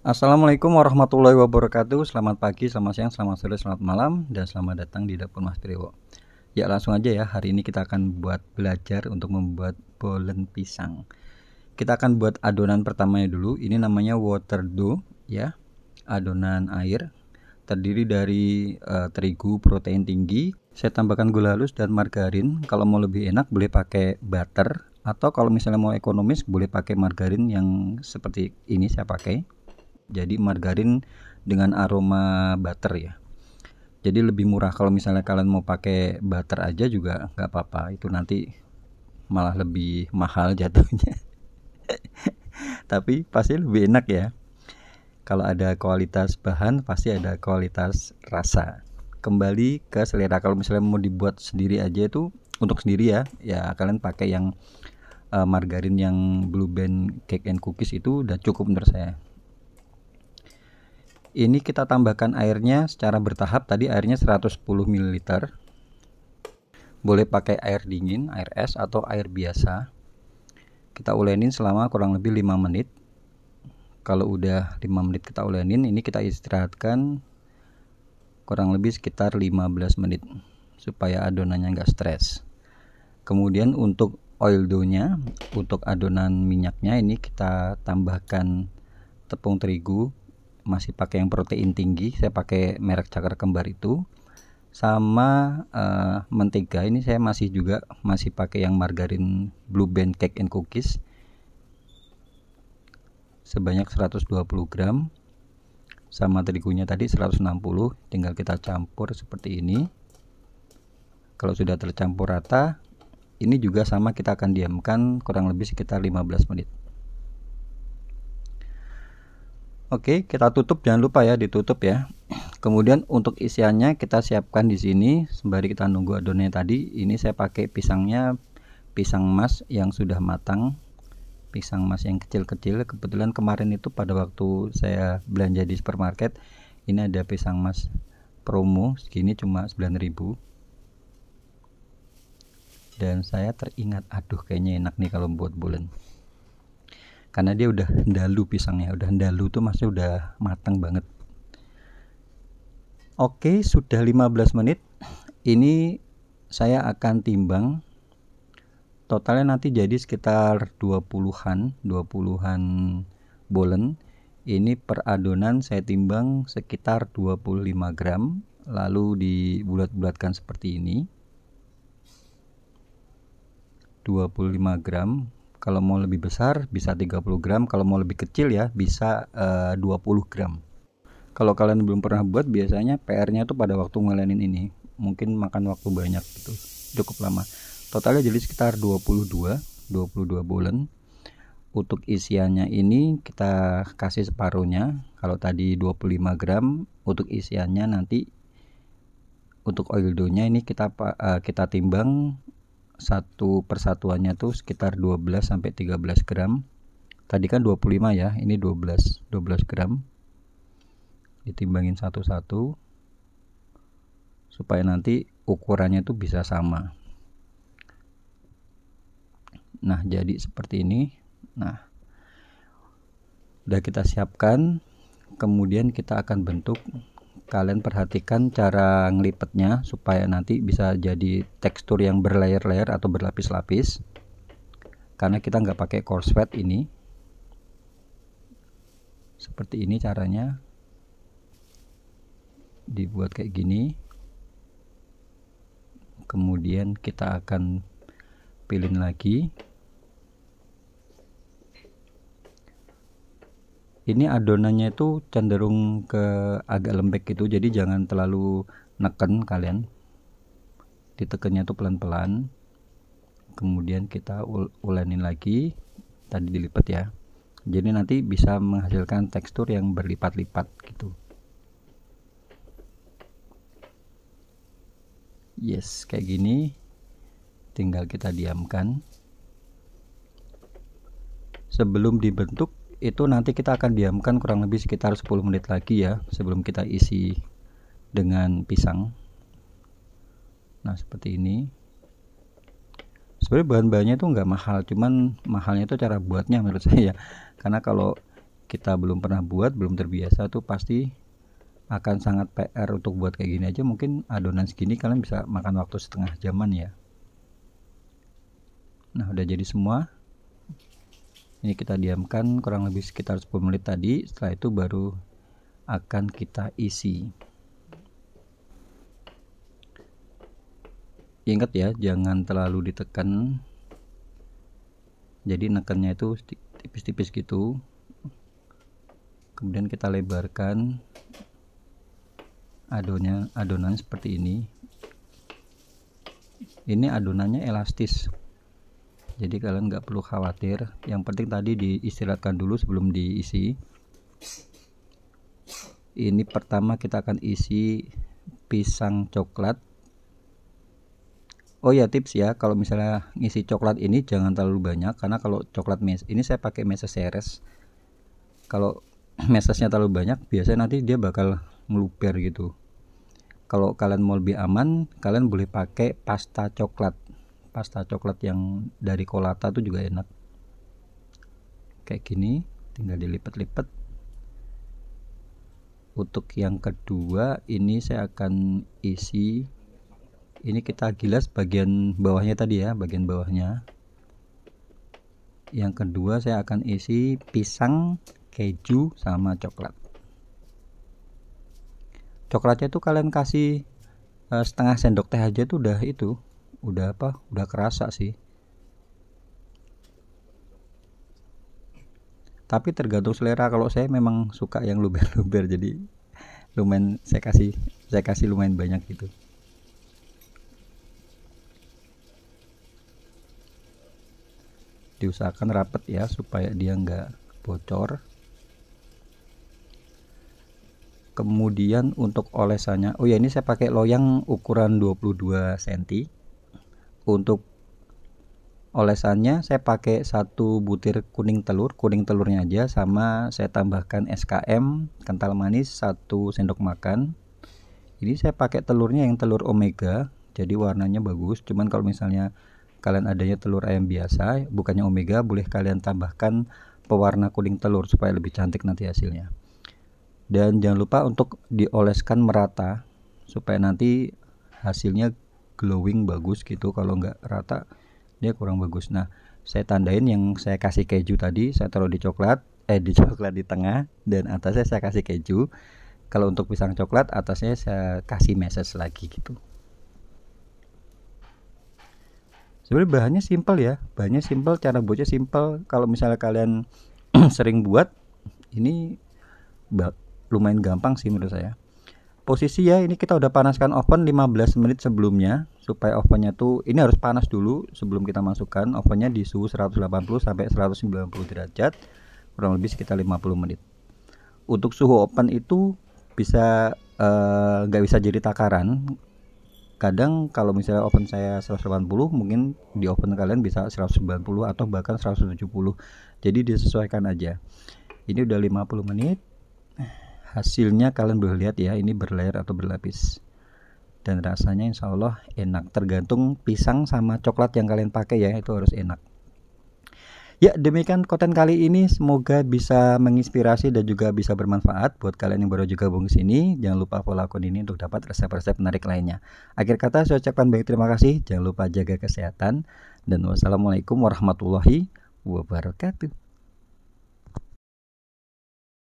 Assalamualaikum warahmatullahi wabarakatuh. Selamat pagi, selamat siang, selamat sore, selamat malam, dan selamat datang di dapur Mas Priwo. Ya, langsung aja ya. Hari ini kita akan belajar untuk membuat bolen pisang. Kita akan buat adonan pertamanya dulu. Ini namanya water dough ya. Adonan air terdiri dari terigu protein tinggi. Saya tambahkan gula halus dan margarin. Kalau mau lebih enak boleh pakai butter, atau kalau misalnya mau ekonomis boleh pakai margarin yang seperti ini saya pakai. Jadi margarin dengan aroma butter ya. Jadi lebih murah. Kalau misalnya kalian mau pakai butter aja juga nggak apa-apa. Itu nanti malah lebih mahal jatuhnya. Tapi pasti lebih enak ya. Kalau ada kualitas bahan pasti ada kualitas rasa. Kembali ke selera. Kalau misalnya mau dibuat sendiri aja itu untuk sendiri ya, ya kalian pakai yang margarin yang Blue Band Cake and Cookies itu udah cukup menurut saya. Ini kita tambahkan airnya secara bertahap. Tadi airnya 110 ml. Boleh pakai air dingin, air es, atau air biasa. Kita ulenin selama kurang lebih 5 menit. Kalau udah 5 menit kita ulenin, ini kita istirahatkan kurang lebih sekitar 15 menit supaya adonannya nggak stres. Kemudian untuk oil dough-nya, untuk adonan minyaknya, ini kita tambahkan tepung terigu. Masih pakai yang protein tinggi, saya pakai merek Cakar Kembar itu, sama mentega. Ini saya masih pakai yang margarin Blue Band Cake and Cookies sebanyak 120 gram, sama terigunya tadi 160. Tinggal kita campur seperti ini. Kalau sudah tercampur rata, ini juga sama, kita akan diamkan kurang lebih sekitar 15 menit. Oke, kita tutup, jangan lupa ya ditutup ya. Kemudian untuk isiannya kita siapkan di sini sembari kita nunggu adonannya tadi. Ini saya pakai pisangnya, pisang mas yang sudah matang, pisang mas yang kecil-kecil. Kebetulan kemarin itu pada waktu saya belanja di supermarket, ini ada pisang mas promo segini cuma 9.000. Dan saya teringat, aduh kayaknya enak nih kalau buat bolen. Karena dia udah ndalu pisangnya, udah ndalu tuh masih udah matang banget. Oke, sudah 15 menit. Ini saya akan timbang. Totalnya nanti jadi sekitar 20-an bolen. Ini per adonan saya timbang sekitar 25 gram. Lalu dibulat-bulatkan seperti ini. 25 gram. Kalau mau lebih besar bisa 30 gram, kalau mau lebih kecil ya bisa 20 gram. Kalau kalian belum pernah buat, biasanya PR-nya tuh pada waktu ngelenin ini mungkin makan waktu banyak gitu, cukup lama. Totalnya jadi sekitar 22 bolen. Untuk isiannya ini kita kasih separuhnya. Kalau tadi 25 gram, untuk isiannya nanti untuk oil dough-nya ini kita timbang satu persatuannya tuh sekitar 12 sampai 13 gram. Tadi kan 25 ya, ini 12 gram. Ditimbangin satu-satu supaya nanti ukurannya tuh bisa sama. Nah, jadi seperti ini. Nah, udah kita siapkan, kemudian kita akan bentuk. Kalian perhatikan cara ngelipetnya supaya nanti bisa jadi tekstur yang berlayer-layer atau berlapis-lapis, karena kita nggak pakai coarse fat ini. Seperti ini caranya, dibuat kayak gini. Kemudian kita akan pilin lagi. Ini adonannya itu cenderung ke agak lembek gitu, jadi jangan terlalu neken kalian. Ditekennya tuh pelan-pelan. Kemudian kita ulenin lagi. Tadi dilipat ya. Jadi nanti bisa menghasilkan tekstur yang berlipat-lipat gitu. Yes, kayak gini. Tinggal kita diamkan. Sebelum dibentuk itu nanti kita akan diamkan kurang lebih sekitar 10 menit lagi ya, sebelum kita isi dengan pisang. Nah, seperti ini. Sebenarnya bahan-bahannya itu nggak mahal, cuman mahalnya itu cara buatnya menurut saya. Karena kalau kita belum pernah buat, belum terbiasa tuh pasti akan sangat PR untuk buat kayak gini aja. Mungkin adonan segini kalian bisa makan waktu setengah jaman ya. Nah, udah jadi semua. Ini kita diamkan kurang lebih sekitar 10 menit tadi. Setelah itu baru akan kita isi. Ingat ya, jangan terlalu ditekan. Jadi nekannya itu tipis-tipis gitu. Kemudian kita lebarkan adonan seperti ini. Ini adonannya elastis, jadi kalian nggak perlu khawatir. Yang penting tadi diistirahatkan dulu sebelum diisi. Ini pertama kita akan isi pisang coklat. Oh ya, tips ya, kalau misalnya ngisi coklat ini jangan terlalu banyak, karena kalau coklat ini saya pakai meses Ceres. Kalau mesesnya terlalu banyak biasanya nanti dia bakal meluber gitu. Kalau kalian mau lebih aman, kalian boleh pakai pasta coklat yang dari Colata tuh juga enak. Kayak gini, tinggal dilipat-lipat. Untuk yang kedua ini saya akan isi, ini kita gilas bagian bawahnya tadi ya, bagian bawahnya. Yang kedua saya akan isi pisang, keju sama coklat. Coklatnya tuh kalian kasih setengah sendok teh aja tuh udah kerasa sih. Tapi tergantung selera. Kalau saya memang suka yang luber-luber, jadi lumayan saya kasih lumayan banyak gitu. Diusahakan rapet ya supaya dia nggak bocor. Kemudian untuk olesannya, oh ya, ini saya pakai loyang ukuran 22 cm. Untuk olesannya saya pakai 1 butir kuning telurnya aja, sama saya tambahkan SKM kental manis 1 sendok makan. Ini saya pakai telurnya yang telur omega, jadi warnanya bagus. Cuman kalau misalnya kalian adanya telur ayam biasa bukannya omega, boleh kalian tambahkan pewarna kuning telur supaya lebih cantik nanti hasilnya. Dan jangan lupa untuk dioleskan merata supaya nanti hasilnya glowing bagus gitu. Kalau nggak rata dia kurang bagus. Nah, saya tandain yang saya kasih keju tadi, saya taruh di coklat di tengah, dan atasnya saya kasih keju. Kalau untuk pisang coklat atasnya saya kasih meses lagi gitu. Sebenarnya bahannya simpel ya, cara buatnya simpel. Kalau misalnya kalian sering buat, ini lumayan gampang sih menurut saya. Posisi ya, ini kita udah panaskan oven 15 menit sebelumnya, supaya ovennya tuh ini harus panas dulu sebelum kita masukkan. Ovennya di suhu 180 sampai 190 derajat, kurang lebih sekitar 50 menit. Untuk suhu oven itu bisa nggak bisa jadi takaran. Kadang kalau misalnya oven saya 180, mungkin di oven kalian bisa 190 atau bahkan 170. Jadi disesuaikan aja. Ini udah 50 menit. Hasilnya kalian boleh lihat ya, ini berlayer atau berlapis, dan rasanya insya Allah enak. Tergantung pisang sama coklat yang kalian pakai ya, itu harus enak. Ya, demikian konten kali ini, semoga bisa menginspirasi dan juga bisa bermanfaat buat kalian yang baru juga gabung ke sini. Jangan lupa follow akun ini untuk dapat resep-resep menarik lainnya. Akhir kata saya ucapkan banyak terima kasih. Jangan lupa jaga kesehatan, dan wassalamualaikum warahmatullahi wabarakatuh.